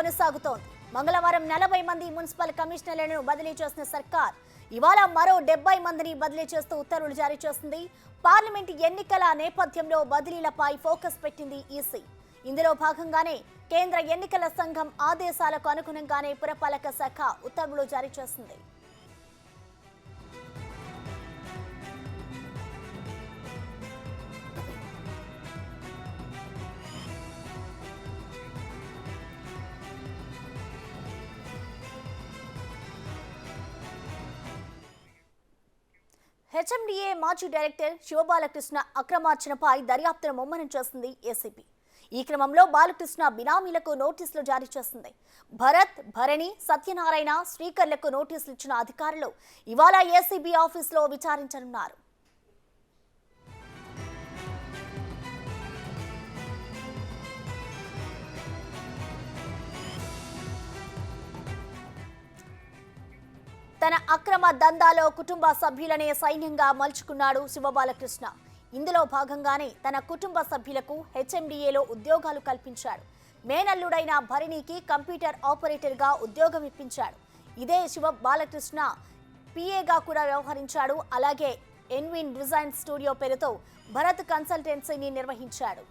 కొనసాగుతోంది. మంగళవారం 40 మంది మున్సిపల్ కమిషనర్లను బదిలీ చేసిన సర్కార్ ఇవాళ మరో 70 మందిని బదిలీ చేస్తూ ఉత్తర్వులు జారీ చేసింది. పార్లమెంట్ ఎన్నికల నేపథ్యంలో బదిలీలపై ఫోకస్ పెట్టింది ఈసీ. ఇందులో భాగంగానే కేంద్ర ఎన్నికల సంఘం ఆదేశాలకు అనుగుణంగానే పురపాలక శాఖ ఉత్తర్వులు జారీ చేసింది. హెచ్ఎండిఏ మాజీ డైరెక్టర్ శివబాలకృష్ణ అక్రమార్జనపై దర్యాప్తును ముమ్మరం చేసింది ఏసీబీ. ఈ క్రమంలో బాలకృష్ణ బినామీలకు నోటీసులు జారీ చేసింది. భరత్, భరణి, సత్యనారాయణ, శ్రీకర్లకు నోటీసులు ఇచ్చిన అధికారులు ఇవాళ ఏసీబీ ఆఫీసులో విచారించనున్నారు. తన అక్రమ దందాలో కుటుంబ సభ్యులనే సైన్యంగా మలుచుకున్నాడు శివబాలకృష్ణ. ఇందులో భాగంగానే తన కుటుంబ సభ్యులకు హెచ్ఎండిఏలో ఉద్యోగాలు కల్పించాడు. మేనల్లుడైన భరణికి కంప్యూటర్ ఆపరేటర్గా ఉద్యోగం ఇప్పించాడు. ఇదే శివబాలకృష్ణ పిఏగా కూడా వ్యవహరించాడు. అలాగే ఎన్విన్ డిజైన్ స్టూడియో పేరుతో భరత్ కన్సల్టెన్సీని నిర్వహించాడు.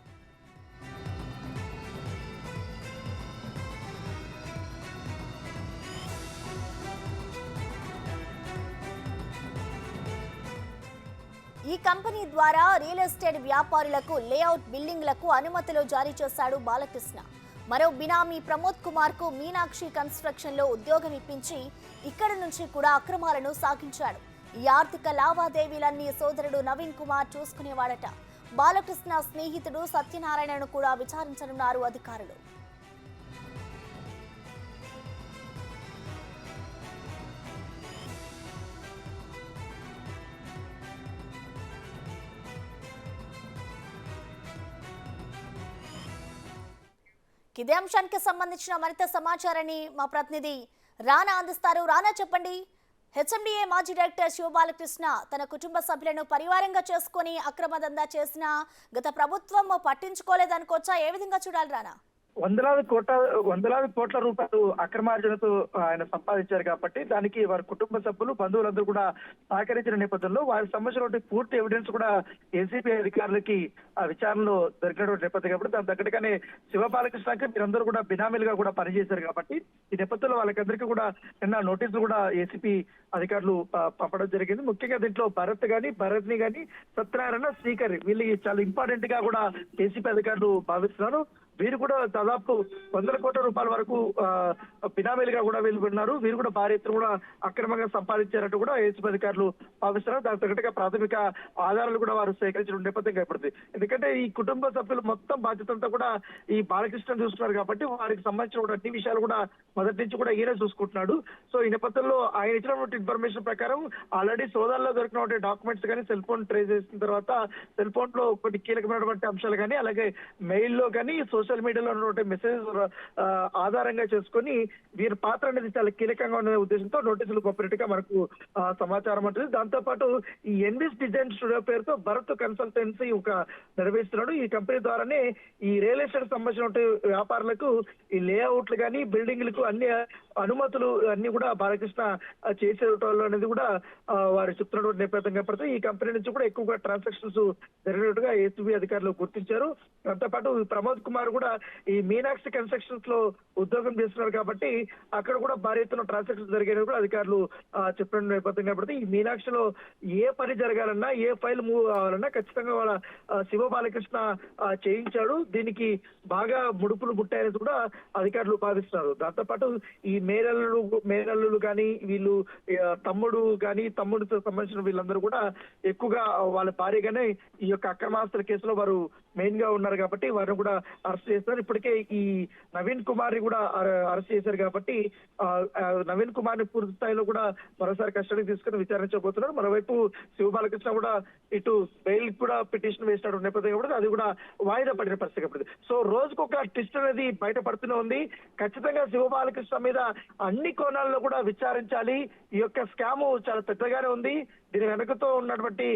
ఈ కంపెనీ ద్వారా రియల్ ఎస్టేట్ వ్యాపారులకు లేఅవుట్ బిల్డింగ్లకు అనుమతులు జారీ చేశాడు బాలకృష్ణ. మరో బినామీ ప్రమోద్ కుమార్ కు మీనాక్షి కన్స్ట్రక్షన్ లో ఉద్యోగం ఇప్పించి ఇక్కడి నుంచి కూడా అక్రమాలను సాగించాడు. ఈ ఆర్థిక లావాదేవీలన్నీ సోదరుడు నవీన్ కుమార్ చూసుకునేవాడట. బాలకృష్ణ స్నేహితుడు సత్యనారాయణను కూడా విచారించనున్నారు అధికారులు. ఇదే అంశానికి సంబంధించిన మరింత సమాచారాన్ని మా ప్రతినిధి రానా అందిస్తారు. రానా, చెప్పండి. హెచ్ఎండిఏ మాజీ డైరెక్టర్ శివబాలకృష్ణ తన కుటుంబ సభ్యులను పరివారంగా చేసుకుని అక్రమ దందా చేసిన గత ప్రభుత్వం పట్టించుకోలేదనుకోవచ్చా? ఏ విధంగా చూడాలి రానా? వందలాది కోట్ల రూపాయలు అక్రమార్జనతో ఆయన సంపాదించారు కాబట్టి దానికి వారి కుటుంబ సభ్యులు, బంధువులందరూ కూడా సహకరించిన నేపథ్యంలో వారికి సంబంధించిన పూర్తి ఎవిడెన్స్ కూడా ఏసీబీ అధికారులకి విచారణలో దొరికినటువంటి నేపథ్యం కాబట్టి దాని తగ్గట్టుగానే శివబాలకృష్ణకి మీరందరూ కూడా బినామీలుగా కూడా పనిచేశారు కాబట్టి ఈ నేపథ్యంలో వాళ్ళకందరికీ కూడా నిన్న నోటీసులు కూడా ఏసీబీ అధికారులు పంపడం జరిగింది. ముఖ్యంగా దీంట్లో భరత్ని కానీ సత్యనారాయణ, శ్రీకర్ వీళ్ళు చాలా ఇంపార్టెంట్ గా కూడా ఏసీబీ అధికారులు భావిస్తున్నారు. వీరు కూడా దాదాపు 100 కోట్ల రూపాయల వరకు బినామీలుగా కూడా వీళ్ళు ఉన్నారు. వీరు కూడా భారీ ఎత్తున కూడా అక్రమంగా సంపాదించారంటూ కూడా ఏసీబీ అధికారులు భావిస్తున్నారు. దాని తగ్గట్టుగా ప్రాథమిక ఆధారాలు కూడా వారు సేకరించిన నేపథ్యం ఏర్పడుతుంది. ఎందుకంటే ఈ కుటుంబ సభ్యులు మొత్తం బాధ్యతంతా కూడా ఈ బాలకృష్ణ చూస్తున్నారు కాబట్టి వారికి సంబంధించిన కూడా అన్ని విషయాలు కూడా మొదటి నుంచి కూడా ఈయన చూసుకుంటున్నాడు. సో ఈ నేపథ్యంలో ఆయన ఇచ్చినటువంటి ఇన్ఫర్మేషన్ ప్రకారం ఆల్రెడీ సోదాల్లో దొరికినటువంటి డాక్యుమెంట్స్ కానీ సెల్ ఫోన్ ట్రేస్ చేసిన తర్వాత సెల్ ఫోన్ లో కొన్ని కీలకమైనటువంటి అంశాలు కానీ అలాగే మెయిల్ లో కానీ సోషల్ మీడియాలో ఉన్నటువంటి మెసేజ్ ఆధారంగా చేసుకుని వీరి పాత్ర అనేది చాలా కీలకంగా ఉన్న ఉద్దేశంతో నోటీసులు పంపినట్టుగా మనకు సమాచారం ఉంటుంది. దాంతో పాటు ఈ ఎన్విస్ డిజైన్ స్టూడియో పేరుతో భరత్ కన్సల్టెన్సీ ఒక నిర్వహిస్తున్నాడు. ఈ కంపెనీ ద్వారానే ఈ రియల్ ఎస్టేట్ సంబంధించిన వ్యాపారులకు ఈ లేఅవుట్లు కానీ బిల్డింగ్లకు అన్ని అనుమతులు అన్ని కూడా బాలకృష్ణ చేసేటోళ్ళు అనేది కూడా వారు చెప్తున్నటువంటి నేపథ్యం కాబట్టి ఈ కంపెనీ నుంచి కూడా ఎక్కువగా ట్రాన్సాక్షన్స్ జరిగినట్టుగా ఏసీబీ అధికారులు గుర్తించారు. దాంతో పాటు ప్రమోద్ కుమార్ కూడా ఈ మీనాక్షి కన్స్ట్రక్షన్స్ లో ఉద్యోగం చేస్తున్నారు కాబట్టి అక్కడ కూడా భారీ ఎత్తున ట్రాన్సాక్షన్స్ జరిగేది కూడా అధికారులు చెప్పిన నేపథ్యం కాబట్టి ఈ మీనాక్షిలో ఏ పని జరగాలన్నా ఏ ఫైల్ మూవ్ కావాలన్నా ఖచ్చితంగా వాళ్ళ శివబాలకృష్ణ చేయించాడు. దీనికి బాగా ముడుపులు ముట్టాయని కూడా అధికారులు భావిస్తున్నారు. దాంతో పాటు ఈ మేనల్లులు కానీ వీళ్ళు తమ్ముడితో సంబంధించిన వీళ్ళందరూ కూడా ఎక్కువగా వాళ్ళ భార్యగానే ఈ యొక్క అక్రమాస్తుల కేసులో వారు మెయిన్ గా ఉన్నారు కాబట్టి వారిని కూడా అరెస్ట్ చేస్తారు. ఇప్పటికే ఈ నవీన్ కుమార్ ని కూడా అరెస్ట్ చేశారు కాబట్టి నవీన్ కుమార్ ని పూర్తి స్థాయిలో కూడా మరోసారి కస్టడీకి తీసుకుని విచారించబోతున్నారు. మరోవైపు శివబాలకృష్ణ కూడా ఇటు బెయిల్ కూడా పిటిషన్ వేసినటువంటి నేపథ్యం కాబట్టి అది కూడా వాయిదా పడిన పరిస్థితి కాబట్టి సో రోజుకు ఒక ట్విస్ట్ అనేది బయటపడుతూనే ఉంది. ఖచ్చితంగా శివబాలకృష్ణ మీద అన్ని కోణాల్లో కూడా విచారించాలి. ఈ యొక్క స్కామ్ చాలా పెద్దగానే ఉంది. దీని వెనుకతో ఉన్నటువంటి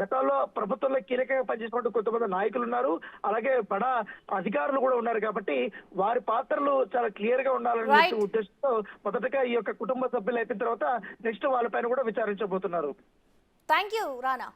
గతంలో ప్రభుత్వంలో కీలకంగా పనిచేసినటువంటి కొంతమంది నాయకులు ఉన్నారు, అలాగే బడా అధికారులు కూడా ఉన్నారు. కాబట్టి వారి పాత్రలు చాలా క్లియర్ గా ఉండాలనే Right. ఉద్దేశంతో మొదటగా ఈ యొక్క కుటుంబ సభ్యులు అయిపోయిన తర్వాత నెక్స్ట్ వాళ్ళపైన కూడా విచారించబోతున్నారు. Thank you Rana.